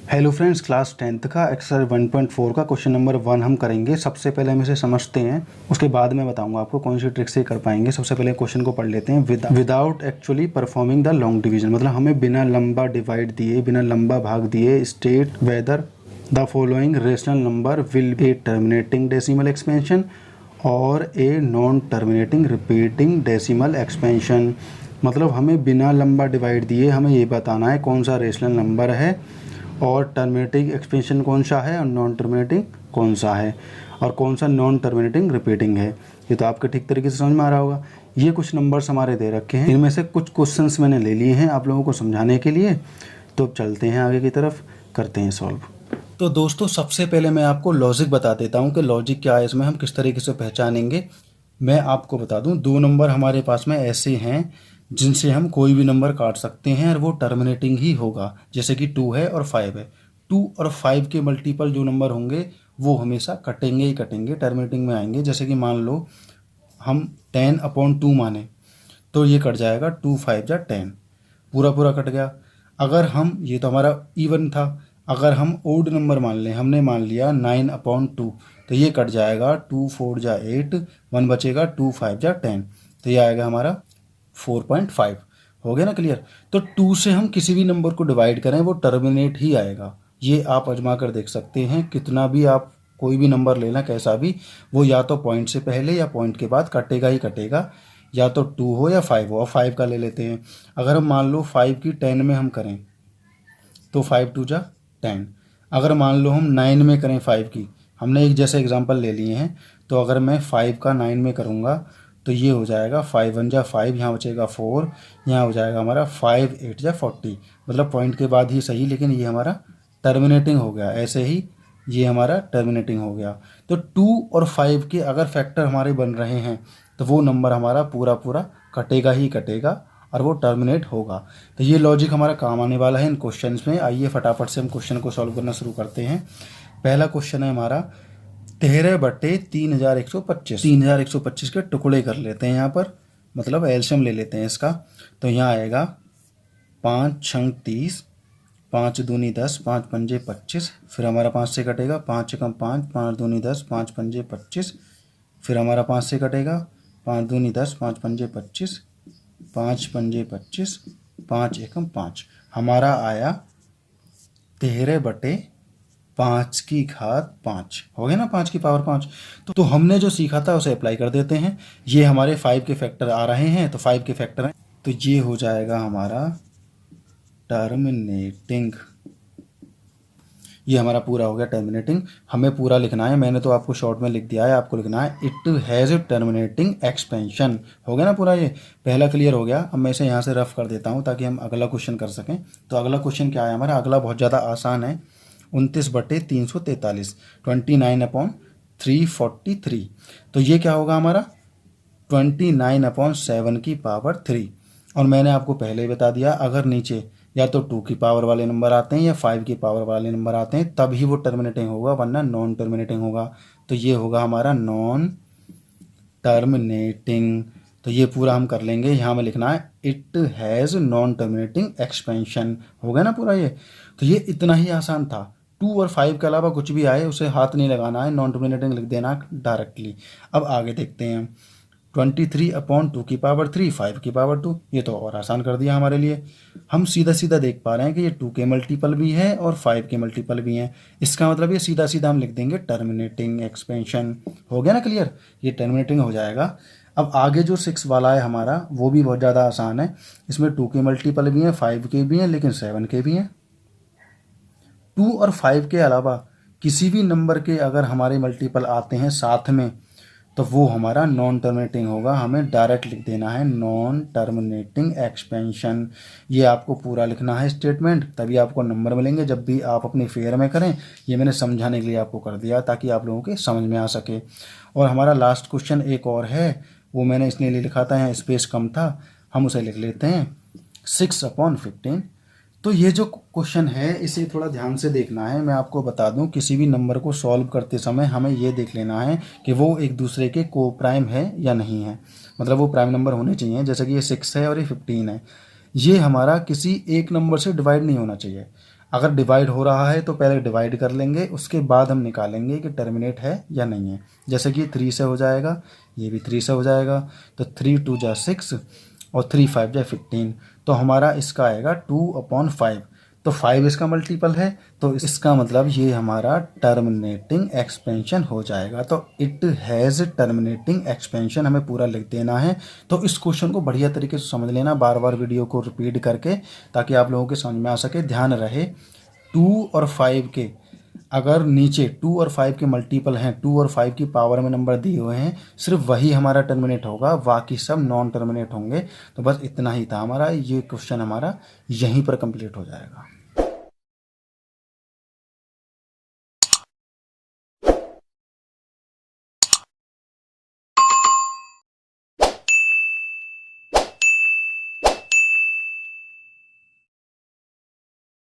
Hello friends, class 10th का exercise 1.4 का question number 1 हम करेंगे। सबसे पहले हम इसे समझते हैं, उसके बाद मैं बताऊंगा आपको कौन सी ट्रिक से कर पाएंगे। सबसे पहले क्वेश्चन को पढ़ लेते हैं। Without actually performing the long division, मतलब हमें बिना लंबा डिवाइड दिए, बिना लंबा भाग दिए, state whether the following rational number will be terminating decimal expansion और a non terminating repeating decimal expansion. मतलब हमें बिना लंबा डिवाइड दिए हमें ये बताना है कौन सा रेशनल नंबर है और टर्मिनेटिंग एक्सपेंशन कौन सा है और नॉन टर्मिनेटिंग कौन सा है और कौन सा नॉन टर्मिनेटिंग रिपीटिंग है। ये तो आपके ठीक तरीके से समझ में आ रहा होगा। ये कुछ नंबर्स हमारे दे रखे हैं, इनमें से कुछ क्वेश्चंस मैंने ले लिए हैं आप लोगों को समझाने के लिए। तो अब चलते हैं आगे की तरफ, करते हैं सॉल्व। तो दोस्तों, सबसे पहले मैं आपको लॉजिक बता देता हूँ कि लॉजिक क्या है, इसमें हम किस तरीके से पहचानेंगे। मैं आपको बता दूं, दो नंबर हमारे पास में ऐसे हैं जिनसे हम कोई भी नंबर काट सकते हैं और वो टर्मिनेटिंग ही होगा, जैसे कि 2 है और 5 है। 2 और 5 के मल्टीपल जो नंबर होंगे वो हमेशा कटेंगे ही कटेंगे, टर्मिनेटिंग में आएंगे। जैसे कि मान लो हम 10/2 माने तो ये कट जाएगा 2 5 जा 10, पूरा पूरा कट गया। अगर हम, ये तो हमारा इवन था, अगर हम ओड नंबर मान लें, हमने मान लिया 9/2 तो ये कट जाएगा 2 4 जा 8, 1 बचेगा 2 5 जा 10, तो ये आएगा हमारा 4.5। हो गया ना क्लियर। तो 2 से हम किसी भी नंबर को डिवाइड करें वो टर्मिनेट ही आएगा। ये आप आजमा कर देख सकते हैं, कितना भी आप कोई भी नंबर लेना कैसा भी, वो या तो पॉइंट से पहले या पॉइंट के बाद कटेगा ही कटेगा, या तो 2 हो या 5 हो। और 5 का ले लेते हैं, अगर हम मान लो 5 की 10 में हम करें तो 5 2 जा 10। अगर मान लो हम 9 में करें 5 की, हमने एक जैसे एग्जांपल ले लिए हैं, तो अगर मैं 5 का 9 में करूँगा तो ये हो जाएगा 5 1 जा 5, यहाँ बचेगा 4, यहाँ हो जाएगा हमारा 5 8 जा 40। मतलब पॉइंट के बाद ही सही, लेकिन ये हमारा टर्मिनेटिंग हो गया। ऐसे ही ये हमारा टर्मिनेटिंग हो गया। तो 2 और 5 के अगर फैक्टर हमारे बन रहे हैं तो वो नंबर हमारा पूरा पूरा कटेगा ही कटेगा और वो टर्मिनेट होगा। तो ये लॉजिक हमारा काम आने वाला है इन क्वेश्चंस में। आइए फटाफट से हम क्वेश्चन को सॉल्व करना शुरू करते हैं। पहला क्वेश्चन है हमारा 13/3125। 3125 के टुकड़े कर लेते हैं यहाँ पर, मतलब एलसीएम ले लेते हैं इसका। तो यहाँ आएगा 5 छंग 30, 5 दूनी 10, 5 पंजे 25, फिर हमारा 5 से कटेगा 5 एकम 5, 5 दूनी 10, 5 पंजे 25, फिर हमारा 5 से कटेगा 5 दूनी 10, 5 पंजे 25, 5 पंजे 25, 5 एकम 5। हमारा आया 13/5 की घात 5। हो गया ना, 5 की पावर 5। तो हमने जो सीखा था उसे अप्लाई कर देते हैं। ये हमारे 5 के फैक्टर आ रहे हैं, तो 5 के फैक्टर हैं, तो ये हो जाएगा हमारा टर्मिनेटिंग। ये हमारा पूरा हो गया टर्मिनेटिंग। हमें पूरा लिखना है, मैंने तो आपको शॉर्ट में लिख दिया है, आपको लिखना है it has a terminating expansion. हो गया ना पूरा, ये पहला क्लियर हो गया। अब मैं इसे यहाँ से रफ कर देता हूँ ताकि हम अगला क्वेश्चन कर सकें। तो अगला क्वेश्चन क्या है हमारा, अगला बहुत ज़्यादा आसान है। 29/343, 29/343। तो ये क्या होगा हमारा 29/7 की पावर 3। और मैंने आपको पहले ही बता दिया, अगर नीचे या तो 2 की पावर वाले नंबर आते हैं या 5 की पावर वाले नंबर आते हैं तब ही वो टर्मिनेटिंग होगा, वरना नॉन टर्मिनेटिंग होगा। तो ये होगा हमारा नॉन टर्मिनेटिंग। तो ये पूरा हम कर लेंगे। यहाँ में लिखना है it has non terminating expansion. हो गया ना पूरा ये। तो ये इतना ही आसान था। 2 और 5 के अलावा कुछ भी आए उसे हाथ नहीं लगाना है, नॉन टर्मिनेटिंग लिख देना डायरेक्टली। अब आगे देखते हैं। 23/2 की पावर 3, 5 की पावर 2। ये तो और आसान कर दिया हमारे लिए। हम सीधा सीधा देख पा रहे हैं कि ये 2 के मल्टीपल भी है और 5 के मल्टीपल भी हैं। इसका मतलब ये सीधा सीधा हम लिख देंगे टर्मिनेटिंग एक्सपेंशन। हो गया ना क्लियर, ये टर्मिनेटिंग हो जाएगा। अब आगे जो 6 वाला है हमारा, वो भी बहुत ज़्यादा आसान है। इसमें 2 के मल्टीपल भी हैं, 5 के भी हैं, लेकिन 7 के भी हैं। 2 और 5 के अलावा किसी भी नंबर के अगर हमारे मल्टीपल आते हैं साथ में तो वो हमारा नॉन टर्मिनेटिंग होगा। हमें डायरेक्ट लिख देना है नॉन टर्मिनेटिंग एक्सपेंशन। ये आपको पूरा लिखना है स्टेटमेंट, तभी आपको नंबर मिलेंगे जब भी आप अपनी फेयर में करें। ये मैंने समझाने के लिए आपको कर दिया ताकि आप लोगों के समझ में आ सके। और हमारा लास्ट क्वेश्चन एक और है, वो मैंने इसलिए लिखा था, यहाँ स्पेस कम था, हम उसे लिख लेते हैं 6/15। तो ये जो क्वेश्चन है इसे थोड़ा ध्यान से देखना है। मैं आपको बता दूं, किसी भी नंबर को सॉल्व करते समय हमें ये देख लेना है कि वो एक दूसरे के को प्राइम है या नहीं है, मतलब वो प्राइम नंबर होने चाहिए। जैसे कि ये 6 है और ये 15 है, ये हमारा किसी एक नंबर से डिवाइड नहीं होना चाहिए। अगर डिवाइड हो रहा है तो पहले डिवाइड कर लेंगे, उसके बाद हम निकालेंगे कि टर्मिनेट है या नहीं है। जैसे कि 3 से हो जाएगा, ये भी 3 से हो जाएगा, तो 3 2 जा 6 और 3 5 जा 15, तो हमारा इसका आएगा 2/5। तो 5 इसका मल्टीपल है, तो इसका मतलब ये हमारा टर्मिनेटिंग एक्सपेंशन हो जाएगा। तो इट हैज़ टर्मिनेटिंग एक्सपेंशन हमें पूरा लिख देना है। तो इस क्वेश्चन को बढ़िया तरीके से समझ लेना, बार बार वीडियो को रिपीट करके, ताकि आप लोगों के समझ में आ सके। ध्यान रहे 2 और 5 के अगर नीचे 2 और 5 के मल्टीपल हैं, 2 और 5 की पावर में नंबर दिए हुए हैं, सिर्फ वही हमारा टर्मिनेट होगा, बाकी सब नॉन टर्मिनेट होंगे। तो बस इतना ही था हमारा, ये क्वेश्चन हमारा यहीं पर कंप्लीट हो जाएगा।